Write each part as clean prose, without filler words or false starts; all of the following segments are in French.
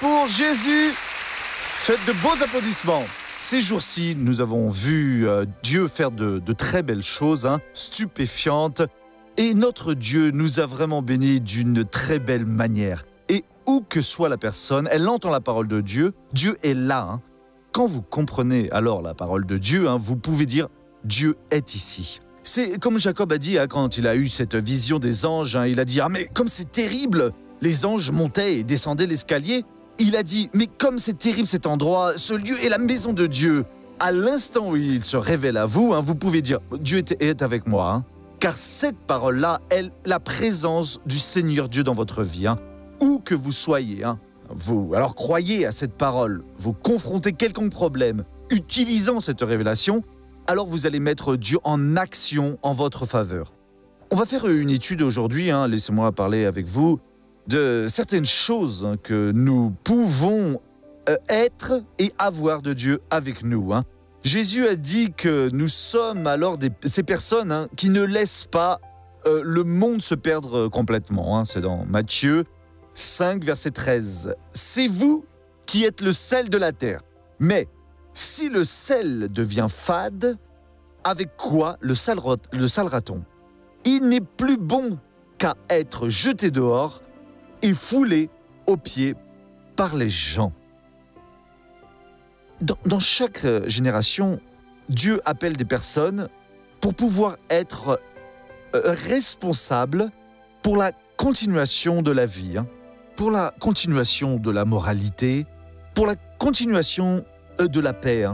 pour Jésus. Faites de beaux applaudissements. Ces jours-ci, nous avons vu Dieu faire de très belles choses, stupéfiantes. Et notre Dieu nous a vraiment bénis d'une très belle manière. Et où que soit la personne, elle entend la parole de Dieu. Dieu est là. Quand vous comprenez alors la parole de Dieu, vous pouvez dire « Dieu est ici ». C'est comme Jacob a dit quand il a eu cette vision des anges. Il a dit « Ah mais comme c'est terrible !» Les anges montaient et descendaient l'escalier. Il a dit « Mais comme c'est terrible cet endroit, ce lieu est la maison de Dieu !» À l'instant où il se révèle à vous, vous pouvez dire « Dieu est avec moi ». Car cette parole-là est la présence du Seigneur Dieu dans votre vie. Où que vous soyez, vous alors croyez à cette parole, vous confrontez quelconque problème, utilisant cette révélation, alors vous allez mettre Dieu en action en votre faveur. On va faire une étude aujourd'hui, laissez-moi parler avec vous, de certaines choses que nous pouvons être et avoir de Dieu avec nous. Jésus a dit que nous sommes alors ces personnes qui ne laissent pas le monde se perdre complètement. C'est dans Matthieu 5, verset 13. « C'est vous qui êtes le sel de la terre. Mais si le sel devient fade, avec quoi le salera-t-on? Il n'est plus bon qu'à être jeté dehors et foulé aux pieds par les gens. » Dans chaque génération, Dieu appelle des personnes pour pouvoir être responsables pour la continuation de la vie, pour la continuation de la moralité, pour la continuation de la paix.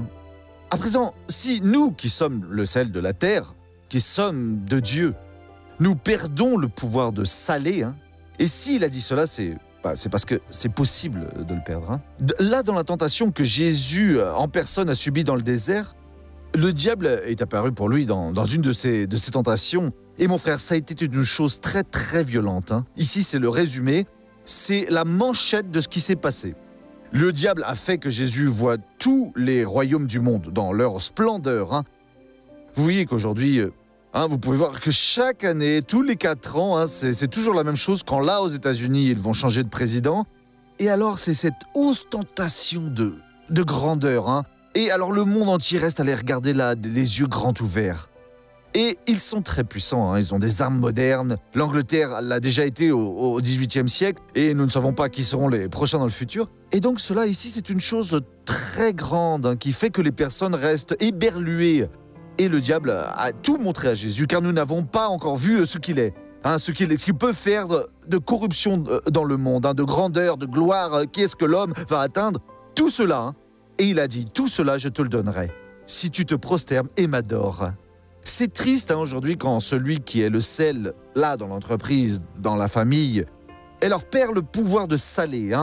À présent, si nous qui sommes le sel de la terre, qui sommes de Dieu, nous perdons le pouvoir de saler, et s'il a dit cela, c'est parce que c'est possible de le perdre. Là, dans la tentation que Jésus en personne a subie dans le désert, le diable est apparu pour lui dans une de ces tentations. Et mon frère, ça a été une chose très très violente. Ici, c'est le résumé, c'est la manchette de ce qui s'est passé. Le diable a fait que Jésus voit tous les royaumes du monde dans leur splendeur. Vous voyez qu'aujourd'hui, vous pouvez voir que chaque année, tous les 4 ans, c'est toujours la même chose. Quand là, aux États-Unis, ils vont changer de président. Et alors, c'est cette ostentation de grandeur. Et alors, le monde entier reste à les regarder là, les yeux grands ouverts. Et ils sont très puissants, ils ont des armes modernes. L'Angleterre l'a déjà été au XVIIIe siècle, et nous ne savons pas qui seront les prochains dans le futur. Et donc cela ici, c'est une chose très grande qui fait que les personnes restent éberluées. Et le diable a tout montré à Jésus, car nous n'avons pas encore vu ce qu'il est. Ce qu'il peut faire de corruption dans le monde, de grandeur, de gloire, qu'est-ce que l'homme va atteindre. Tout cela, et il a dit, tout cela je te le donnerai, si tu te prosternes et m'adores. C'est triste aujourd'hui quand celui qui est le sel, là, dans l'entreprise, dans la famille, et leur perd le pouvoir de saler,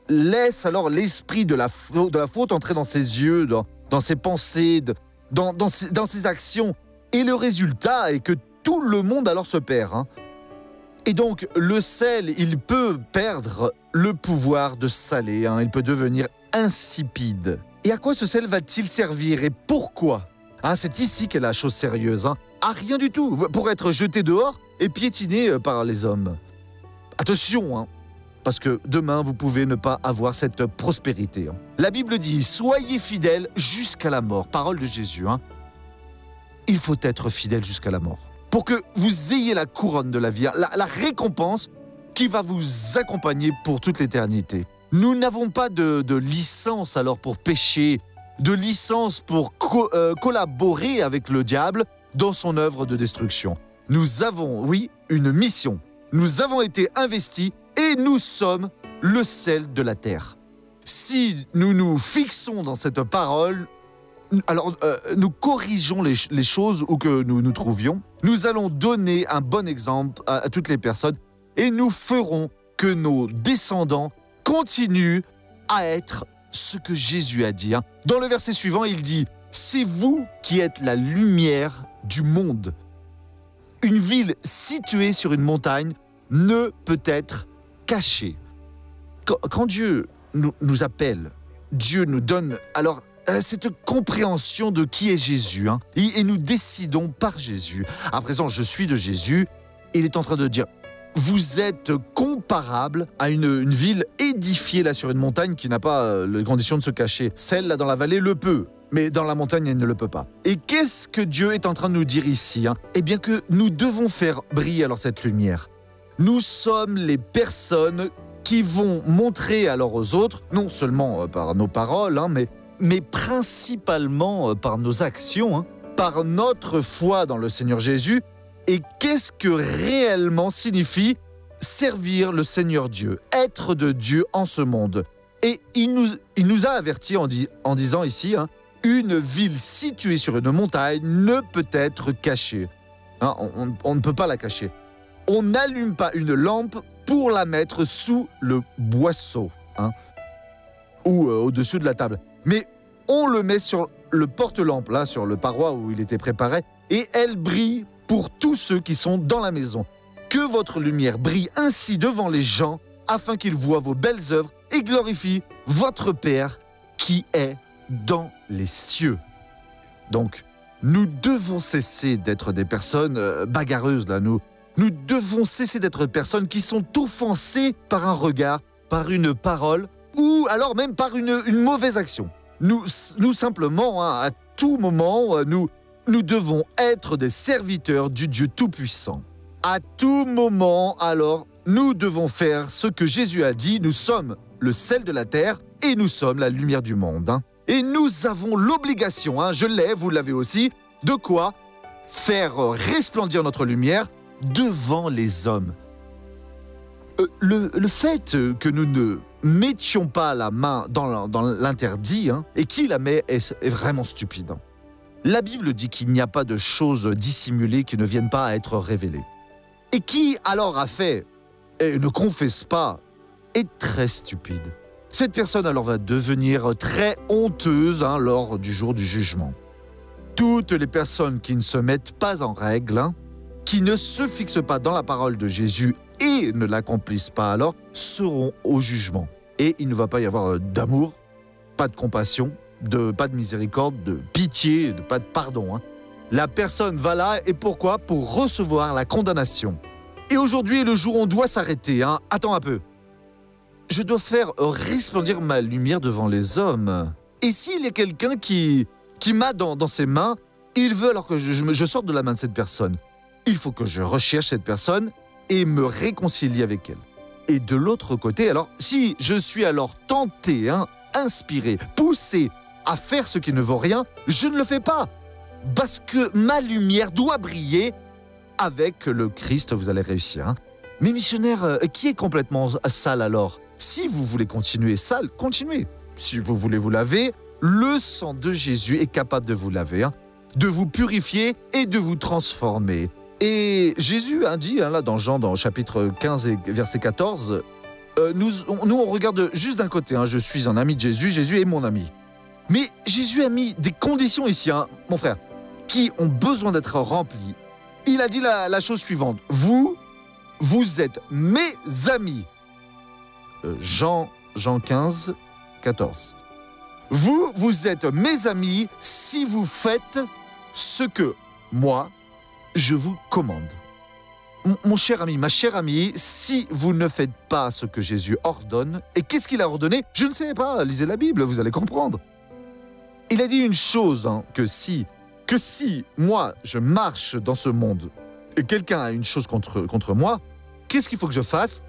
laisse alors l'esprit de la faute entrer dans ses yeux, dans ses pensées, dans ses actions. Et le résultat est que tout le monde alors se perd. Et donc, le sel, il peut perdre le pouvoir de saler, il peut devenir insipide. Et à quoi ce sel va-t-il servir et pourquoi ? C'est ici qu'est la chose sérieuse. À rien du tout, pour être jeté dehors et piétiné par les hommes. Attention, parce que demain, vous pouvez ne pas avoir cette prospérité. La Bible dit « Soyez fidèles jusqu'à la mort », parole de Jésus. Il faut être fidèle jusqu'à la mort. Pour que vous ayez la couronne de la vie, la récompense qui va vous accompagner pour toute l'éternité. Nous n'avons pas de licence alors pour pécher, de licence pour collaborer avec le diable dans son œuvre de destruction. Nous avons, oui, une mission. Nous avons été investis et nous sommes le sel de la terre. Si nous nous fixons dans cette parole, alors nous corrigeons les choses où que nous nous trouvions. Nous allons donner un bon exemple à toutes les personnes et nous ferons que nos descendants continuent à être ce que Jésus a dit. Dans le verset suivant, il dit « C'est vous qui êtes la lumière du monde. Une ville située sur une montagne ne peut être cachée. » Quand Dieu nous appelle, Dieu nous donne alors cette compréhension de qui est Jésus. Et nous décidons par Jésus. À présent, je suis de Jésus. Il est en train de dire vous êtes comparable à une ville édifiée là sur une montagne qui n'a pas les conditions de se cacher. Celle là dans la vallée le peut, mais dans la montagne elle ne le peut pas. Et qu'est-ce que Dieu est en train de nous dire ici, hein? Eh bien que nous devons faire briller alors cette lumière. Nous sommes les personnes qui vont montrer alors aux autres, non seulement par nos paroles, hein, mais principalement par nos actions, hein, par notre foi dans le Seigneur Jésus. Et qu'est-ce que réellement signifie servir le Seigneur Dieu, être de Dieu en ce monde? Et il nous a avertis en disant ici, hein, une ville située sur une montagne ne peut être cachée. Hein, on ne peut pas la cacher. On n'allume pas une lampe pour la mettre sous le boisseau, hein, ou au-dessus de la table. Mais on le met sur le porte-lampe, là, sur le paroi où il était préparé, et elle brille pour tous ceux qui sont dans la maison. Que votre lumière brille ainsi devant les gens, afin qu'ils voient vos belles œuvres et glorifient votre Père qui est dans les cieux. Donc, nous devons cesser d'être des personnes bagarreuses, là. Nous devons cesser d'être des personnes qui sont offensées par un regard, par une parole, ou alors même par une mauvaise action. Nous simplement, hein, à tout moment, nous devons être des serviteurs du Dieu Tout-Puissant. À tout moment, alors, nous devons faire ce que Jésus a dit. Nous sommes le sel de la terre et nous sommes la lumière du monde. Hein. Et nous avons l'obligation, hein, je l'ai, vous l'avez aussi, de quoi? Faire resplendir notre lumière devant les hommes. Le fait que nous ne mettions pas la main dans l'interdit, hein, et qui la met est vraiment stupide. Hein. La Bible dit qu'il n'y a pas de choses dissimulées qui ne viennent pas à être révélées. Et qui alors a fait et ne confesse pas est très stupide. Cette personne alors va devenir très honteuse, hein, lors du jour du jugement. Toutes les personnes qui ne se mettent pas en règle, hein, qui ne se fixent pas dans la parole de Jésus et ne l'accomplissent pas alors, seront au jugement. Et il ne va pas y avoir d'amour, pas de compassion, pas de miséricorde, de pitié, pas de pardon. Hein. La personne va là, et pourquoi? Pour recevoir la condamnation. Et aujourd'hui est le jour où on doit s'arrêter. Hein. Attends un peu. Je dois faire resplendir ma lumière devant les hommes. Et s'il y a quelqu'un qui m'a dans ses mains, il veut alors que je sorte de la main de cette personne. Il faut que je recherche cette personne et me réconcilier avec elle. Et de l'autre côté, alors, si je suis alors tenté, hein, inspiré, poussé à faire ce qui ne vaut rien, je ne le fais pas. Parce que ma lumière doit briller. Avec le Christ, vous allez réussir. Hein. Mais missionnaire, qui est complètement sale alors? Si vous voulez continuer sale, continuez. Si vous voulez vous laver, le sang de Jésus est capable de vous laver, hein, de vous purifier et de vous transformer. Et Jésus a dit, hein, là dans Jean, dans chapitre 15 et verset 14, nous on regarde juste d'un côté, hein, je suis un ami de Jésus, Jésus est mon ami. Mais Jésus a mis des conditions ici, hein, mon frère, qui ont besoin d'être remplies. Il a dit la chose suivante, vous êtes mes amis. Jean 15, 14. Vous êtes mes amis si vous faites ce que moi, je vous commande. Mon cher ami, ma chère amie, si vous ne faites pas ce que Jésus ordonne, et qu'est-ce qu'il a ordonné? Je ne sais pas, lisez la Bible, vous allez comprendre. Il a dit une chose, hein, que si moi, je marche dans ce monde, et quelqu'un a une chose contre moi, qu'est-ce qu'il faut que je fasse?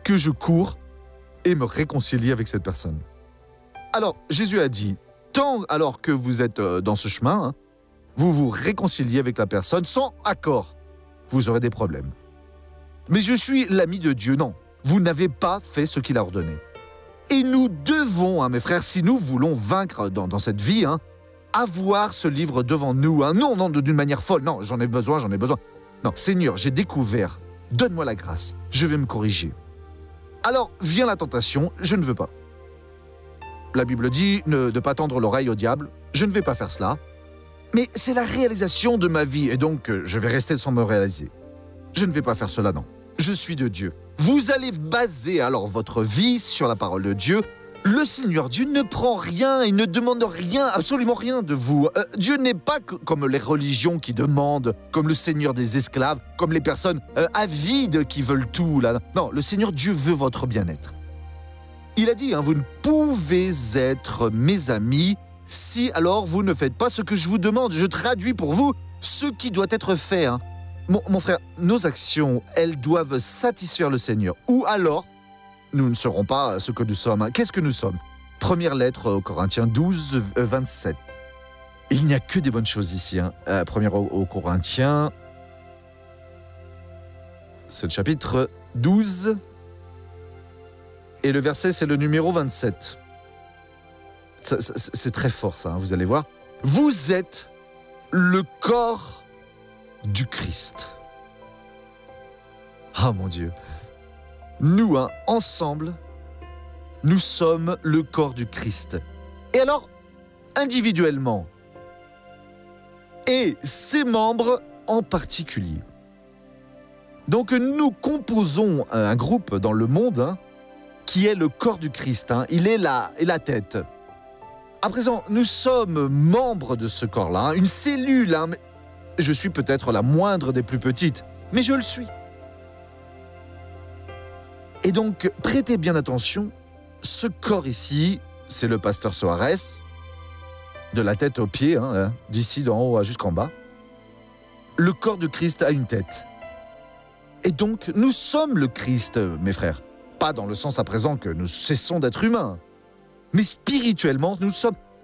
Que je cours et me réconcilier avec cette personne. Alors, Jésus a dit, tant alors que vous êtes dans ce chemin, hein, vous vous réconciliez avec la personne sans accord, vous aurez des problèmes. Mais je suis l'ami de Dieu, non, vous n'avez pas fait ce qu'il a ordonné. Et nous devons, hein, mes frères, si nous voulons vaincre dans cette vie, hein, avoir ce livre devant nous. Hein. Non, d'une manière folle, non, j'en ai besoin. Non, Seigneur, j'ai découvert, donne-moi la grâce, je vais me corriger. Alors, vient la tentation, je ne veux pas. La Bible dit de ne pas tendre l'oreille au diable, je ne vais pas faire cela. Mais c'est la réalisation de ma vie, et donc je vais rester sans me réaliser. Je ne vais pas faire cela, non. Je suis de Dieu. Vous allez baser alors votre vie sur la parole de Dieu, Le Seigneur Dieu ne prend rien, il ne demande rien, absolument rien de vous. Dieu n'est pas comme les religions qui demandent, comme le Seigneur des esclaves, comme les personnes avides qui veulent tout. Là. Non, le Seigneur Dieu veut votre bien-être. Il a dit, vous ne pouvez être mes amis si alors vous ne faites pas ce que je vous demande. Je traduis pour vous ce qui doit être fait. Mon frère, nos actions, elles doivent satisfaire le Seigneur. Ou alors, nous ne serons pas ce que nous sommes. Qu'est-ce que nous sommes? Première lettre aux Corinthiens 12, 27. Il n'y a que des bonnes choses ici. Première aux Corinthiens, c'est le chapitre 12. Et le verset, c'est le numéro 27. C'est très fort, ça, vous allez voir. Vous êtes le corps du Christ. Ah, mon Dieu. Nous, ensemble, nous sommes le corps du Christ. Et alors, individuellement, et ses membres en particulier. Donc, nous composons un groupe dans le monde qui est le corps du Christ. Il est la tête. À présent, nous sommes membres de ce corps-là, une cellule. Je suis peut-être la moindre des plus petites, mais je le suis. Et donc, prêtez bien attention, ce corps ici, c'est le pasteur Soares, de la tête aux pieds, d'ici d'en haut jusqu'en bas. Le corps de Christ a une tête. Et donc, nous sommes le Christ, mes frères. Pas dans le sens à présent que nous cessons d'être humains, mais spirituellement,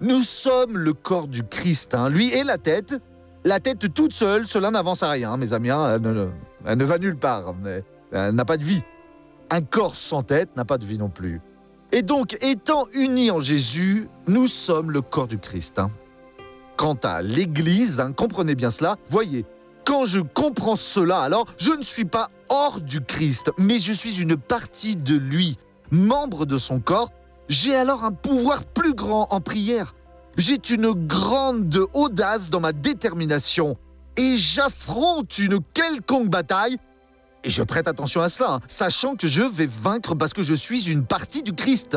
nous sommes le corps du Christ. Lui et la tête toute seule, cela n'avance à rien, mes amis. Elle ne va nulle part, elle n'a pas de vie. Un corps sans tête n'a pas de vie non plus. Et donc, étant unis en Jésus, nous sommes le corps du Christ. Quant à l'Église, comprenez bien cela, voyez, quand je comprends cela, alors je ne suis pas hors du Christ, mais je suis une partie de lui, membre de son corps. J'ai alors un pouvoir plus grand en prière. J'ai une grande audace dans ma détermination et j'affronte une quelconque bataille. Et je prête attention à cela, sachant que je vais vaincre parce que je suis une partie du Christ.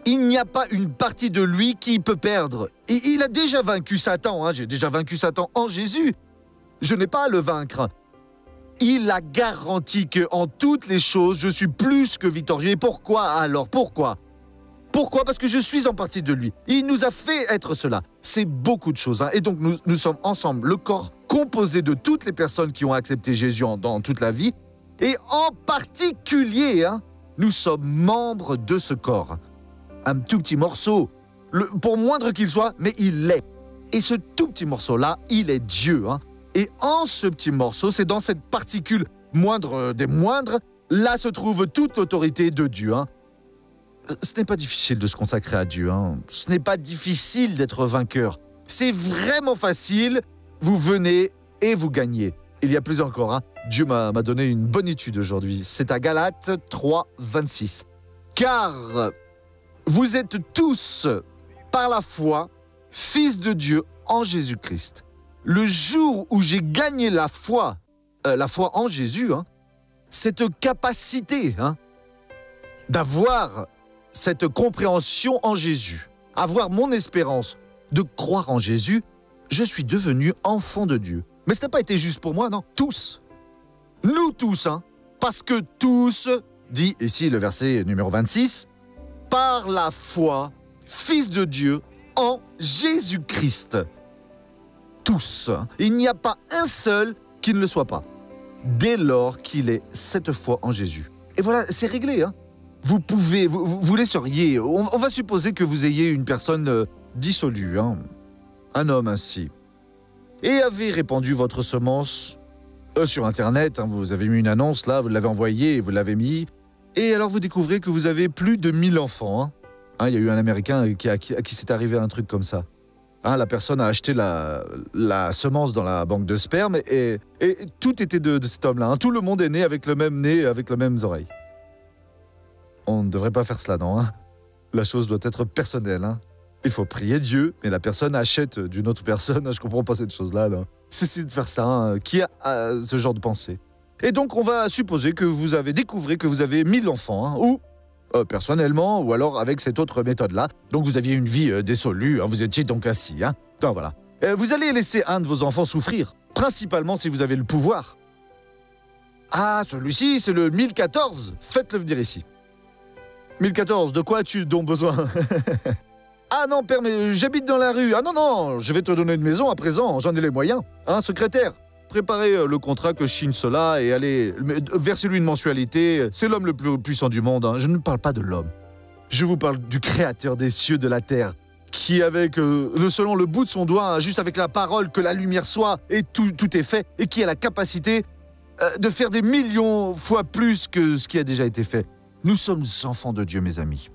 Il n'y a pas une partie de lui qui peut perdre. Et il a déjà vaincu Satan, j'ai déjà vaincu Satan en Jésus. Je n'ai pas à le vaincre. Il a garanti qu'en toutes les choses, je suis plus que victorieux. Et pourquoi alors? Pourquoi? Parce que je suis en partie de lui. Il nous a fait être cela. C'est beaucoup de choses. Et donc, nous sommes ensemble, le corps composé de toutes les personnes qui ont accepté Jésus dans toute la vie. Et en particulier, nous sommes membres de ce corps. Un tout petit morceau, pour moindre qu'il soit, mais il l'est. Et ce tout petit morceau-là, il est Dieu. Et en ce petit morceau, c'est dans cette particule moindre des moindres, là se trouve toute l'autorité de Dieu. Ce n'est pas difficile de se consacrer à Dieu. Ce n'est pas difficile d'être vainqueur. C'est vraiment facile. Vous venez et vous gagnez. Il y a plus encore. Dieu m'a donné une bonne étude aujourd'hui. C'est à Galates 3, 26. Car vous êtes tous, par la foi, fils de Dieu en Jésus-Christ. Le jour où j'ai gagné la foi en Jésus, cette capacité d'avoir cette compréhension en Jésus, avoir mon espérance de croire en Jésus, je suis devenu enfant de Dieu. Mais ce n'a pas été juste pour moi, non, tous. Nous tous, parce que tous, dit ici le verset numéro 26, par la foi, fils de Dieu en Jésus-Christ. Tous. Il n'y a pas un seul qui ne le soit pas, dès lors qu'il est cette foi en Jésus. Et voilà, c'est réglé. Vous pouvez, vous laisseriez, on va supposer que vous ayez une personne dissolue, un homme ainsi, et avez répandu votre semence sur Internet, vous avez mis une annonce là, vous l'avez envoyée, vous l'avez mis, et alors vous découvrez que vous avez plus de 1000 enfants. Il y a eu un Américain à qui s'est arrivé un truc comme ça. La personne a acheté la semence dans la banque de sperme et tout était de cet homme-là. Tout le monde est né avec le même nez, avec les mêmes oreilles. On ne devrait pas faire cela, non. La chose doit être personnelle. Il faut prier Dieu, mais la personne achète d'une autre personne. Je comprends pas cette chose-là. Cessez de faire ça. Qui a ce genre de pensée? Et donc, on va supposer que vous avez découvert que vous avez 1000 enfants, ou personnellement, ou alors avec cette autre méthode-là. Donc vous aviez une vie dissolue, hein, vous étiez donc assis. Hein. Donc voilà. Vous allez laisser un de vos enfants souffrir, principalement si vous avez le pouvoir. Ah, celui-ci, c'est le 1014. Faites-le venir ici. 1014, de quoi as-tu donc besoin? Ah non, père, mais j'habite dans la rue. Ah non, non, je vais te donner une maison à présent, j'en ai les moyens. Hein, secrétaire, préparez le contrat que je signe cela et allez, versez-lui une mensualité. C'est l'homme le plus puissant du monde. Hein. Je ne parle pas de l'homme. Je vous parle du créateur des cieux, de la terre, qui avec, selon le bout de son doigt, hein, juste avec la parole, que la lumière soit, et tout est fait, et qui a la capacité de faire des millions fois plus que ce qui a déjà été fait. Nous sommes enfants de Dieu, mes amis.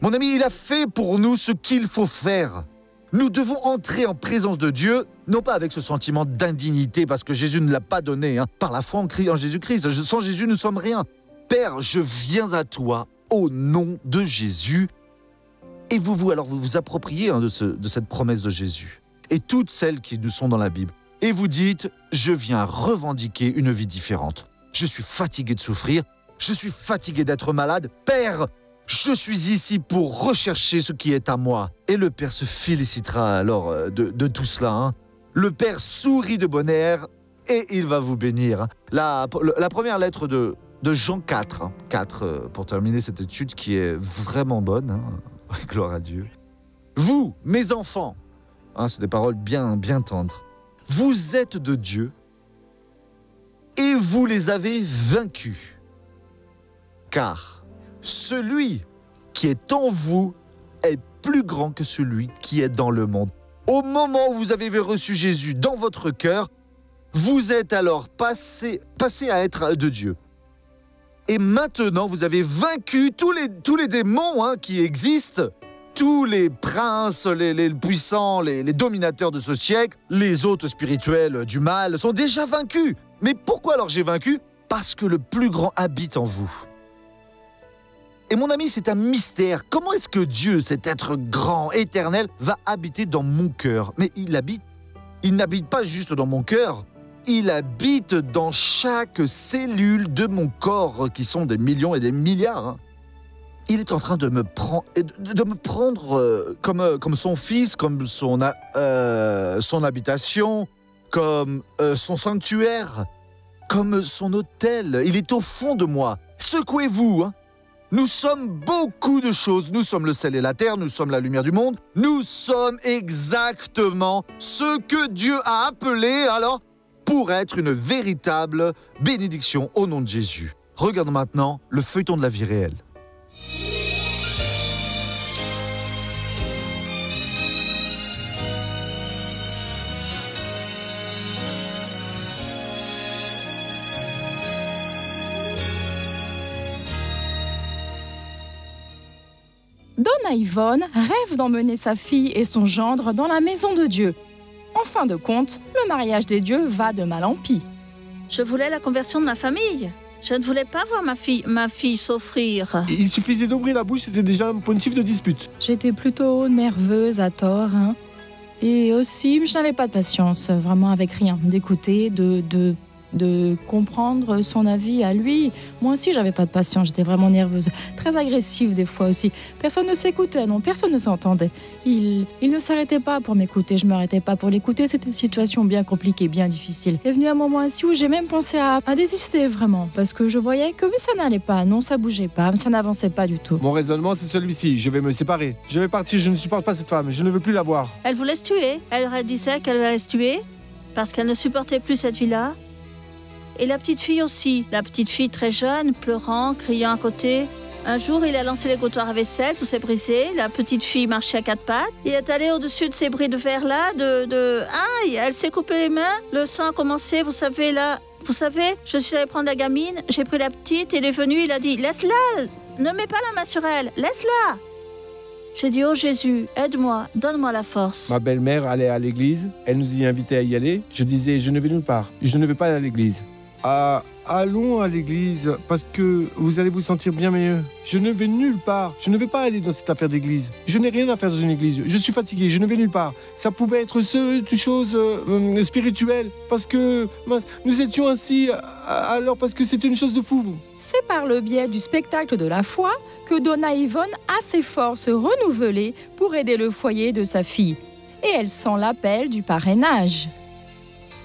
Mon ami, il a fait pour nous ce qu'il faut faire. Nous devons entrer en présence de Dieu, non pas avec ce sentiment d'indignité, parce que Jésus ne l'a pas donné, hein, par la foi en Jésus-Christ. Sans Jésus, nous ne sommes rien. Père, je viens à toi au nom de Jésus. Et vous vous appropriez hein, de cette promesse de Jésus. Et toutes celles qui nous sont dans la Bible. Et vous dites, je viens revendiquer une vie différente. Je suis fatigué de souffrir. Je suis fatigué d'être malade. Père, je suis ici pour rechercher ce qui est à moi. Et le Père se félicitera alors de tout cela. Hein. Le Père sourit de bon air et il va vous bénir. La première lettre de Jean 4, hein, 4 pour terminer cette étude qui est vraiment bonne. Hein. Gloire à Dieu. Vous, mes enfants, hein, c'est des paroles bien tendres. Vous êtes de Dieu et vous les avez vaincus. Car celui qui est en vous est plus grand que celui qui est dans le monde. Au moment où vous avez reçu Jésus dans votre cœur, vous êtes alors passé à être de Dieu. Et maintenant, vous avez vaincu tous les démons hein, qui existent, tous les princes, les puissants, les dominateurs de ce siècle, les hôtes spirituels du mal sont déjà vaincus. Mais pourquoi alors j'ai vaincu? Parce que le plus grand habite en vous. Et mon ami, c'est un mystère. Comment est-ce que Dieu, cet être grand, éternel, va habiter dans mon cœur? Mais il n'habite pas juste dans mon cœur, il habite dans chaque cellule de mon corps, qui sont des millions et des milliards. Hein. Il est en train de me prendre comme son fils, comme son habitation, comme son sanctuaire, comme son autel. Il est au fond de moi. Secouez-vous, hein. Nous sommes beaucoup de choses. Nous sommes le sel et la terre, nous sommes la lumière du monde. Nous sommes exactement ce que Dieu a appelé, alors, pour être une véritable bénédiction au nom de Jésus. Regardons maintenant le feuilleton de la vie réelle. Donna Yvonne rêve d'emmener sa fille et son gendre dans la maison de Dieu. En fin de compte, le mariage des dieux va de mal en pis. Je voulais la conversion de ma famille. Je ne voulais pas voir ma fille souffrir. Il suffisait d'ouvrir la bouche, c'était déjà un motif de dispute. J'étais plutôt nerveuse à tort. Hein. Et aussi, je n'avais pas de patience, vraiment avec rien. D'écouter, de comprendre son avis à lui. Moi aussi, j'avais pas de patience, j'étais vraiment nerveuse, très agressive des fois aussi. Personne ne s'écoutait, non, personne ne s'entendait. Il ne s'arrêtait pas pour m'écouter, je m'arrêtais pas pour l'écouter. C'était une situation bien compliquée, bien difficile. Il est venu un moment ainsi où j'ai même pensé à désister vraiment, parce que je voyais que ça n'allait pas, non, ça bougeait pas, ça n'avançait pas du tout. Mon raisonnement, c'est celui-ci, je vais me séparer. Je vais partir, je ne supporte pas cette femme, je ne veux plus la voir. Elle voulait se tuer, elle disait qu'elle allait se tuer, parce qu'elle ne supportait plus cette vie-là. Et la petite fille aussi, la petite fille très jeune, pleurant, criant à côté. Un jour, il a lancé les comptoirs à vaisselle, tout s'est brisé. La petite fille marchait à quatre pattes. Il est allé au-dessus de ces bris de verre-là, Aïe, elle s'est coupée les mains. Le sang a commencé, vous savez, là. Vous savez, je suis allée prendre la gamine, j'ai pris la petite, il est venu, il a dit « Laisse-la, ne mets pas la main sur elle, laisse-la !» J'ai dit « Oh Jésus, aide-moi, donne-moi la force. » Ma belle-mère allait à l'église, elle nous y invitait à y aller. Je disais « Je ne vais nulle part, je ne vais pas à l'église. » Allons à l'église, parce que vous allez vous sentir bien mieux. Je ne vais nulle part. Je ne vais pas aller dans cette affaire d'église. Je n'ai rien à faire dans une église. Je suis fatigué, je ne vais nulle part. Ça pouvait être une chose spirituelle, parce que mince, nous étions ainsi, alors parce que c'était une chose de fou. C'est par le biais du spectacle de la foi que Donna Yvonne a ses forces renouvelées pour aider le foyer de sa fille. Et elle sent l'appel du parrainage.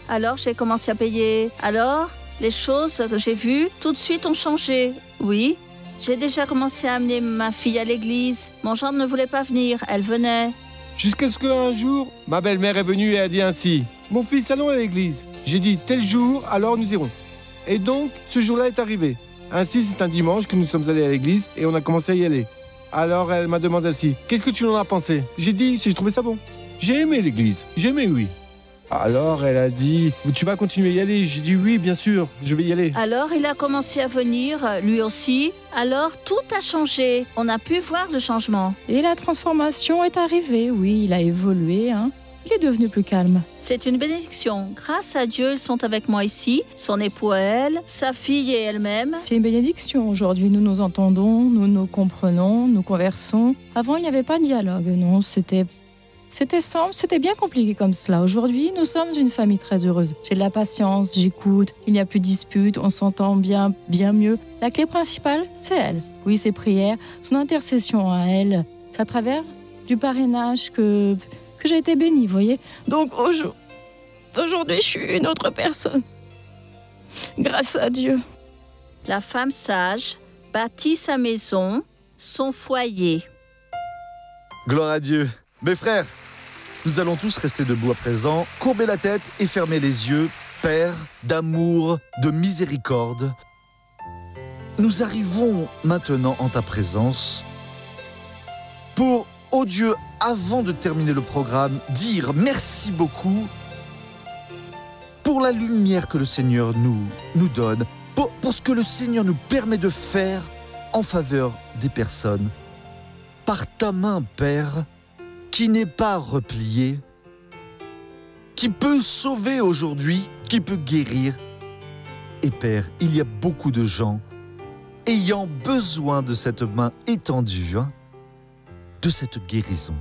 Alors j'ai commencé à payer. Alors, les choses que j'ai vues tout de suite ont changé. Oui, j'ai déjà commencé à amener ma fille à l'église. Mon gendre ne voulait pas venir, elle venait. Jusqu'à ce qu'un jour, ma belle-mère est venue et a dit ainsi: mon fils, allons à l'église. J'ai dit tel jour, alors nous irons. Et donc, ce jour-là est arrivé. Ainsi, c'est un dimanche que nous sommes allés à l'église et on a commencé à y aller. Alors elle m'a demandé ainsi: qu'est-ce que tu en as pensé? J'ai dit si je trouvais ça bon. J'ai aimé l'église, j'ai aimé, oui. Alors elle a dit: tu vas continuer à y aller? J'ai dit oui, bien sûr, je vais y aller. Alors il a commencé à venir, lui aussi. Alors tout a changé. On a pu voir le changement. Et la transformation est arrivée, oui, il a évolué, hein. Il est devenu plus calme. C'est une bénédiction. Grâce à Dieu, ils sont avec moi ici. Son époux à elle, sa fille et elle-même. C'est une bénédiction. Aujourd'hui, nous nous entendons, nous nous comprenons, nous conversons. Avant, il n'y avait pas de dialogue, non, c'était simple, c'était bien compliqué comme cela. Aujourd'hui, nous sommes une famille très heureuse. J'ai de la patience, j'écoute, il n'y a plus de disputes, on s'entend bien mieux. La clé principale, c'est elle. Oui, ses prières, son intercession à elle. C'est à travers du parrainage que j'ai été bénie, vous voyez. Donc aujourd'hui, je suis une autre personne. Grâce à Dieu. La femme sage bâtit sa maison, son foyer. Gloire à Dieu. Mes frères, nous allons tous rester debout à présent, courber la tête et fermer les yeux. Père d'amour, de miséricorde, nous arrivons maintenant en ta présence pour, ô Dieu, avant de terminer le programme, dire merci beaucoup pour la lumière que le Seigneur nous donne, pour ce que le Seigneur nous permet de faire en faveur des personnes. Par ta main, Père, qui n'est pas repliée, qui peut sauver aujourd'hui, qui peut guérir. Et Père, il y a beaucoup de gens ayant besoin de cette main étendue, de cette guérison.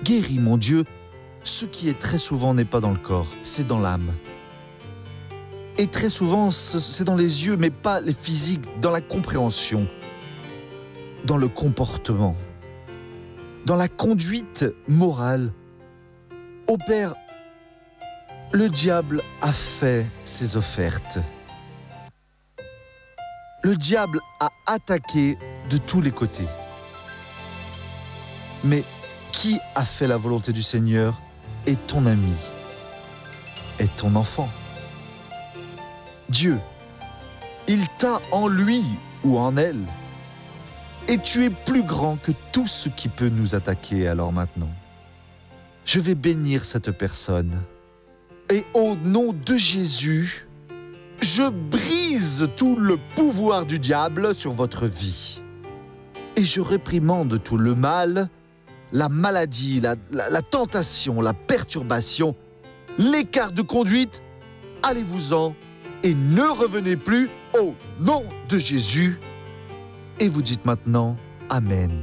Guéris, mon Dieu, ce qui est très souvent n'est pas dans le corps, c'est dans l'âme. Et très souvent, c'est dans les yeux, mais pas les physiques, dans la compréhension, dans le comportement, dans la conduite morale. Ô Père, le diable a fait ses offertes. Le diable a attaqué de tous les côtés. Mais qui a fait la volonté du Seigneur est ton ami, est ton enfant. Dieu, il t'a en lui ou en elle. Et tu es plus grand que tout ce qui peut nous attaquer alors maintenant. Je vais bénir cette personne. Et au nom de Jésus, je brise tout le pouvoir du diable sur votre vie. Et je réprimande tout le mal, la maladie, la tentation, la perturbation, l'écart de conduite. Allez-vous-en et ne revenez plus au nom de Jésus. Et vous dites maintenant Amen.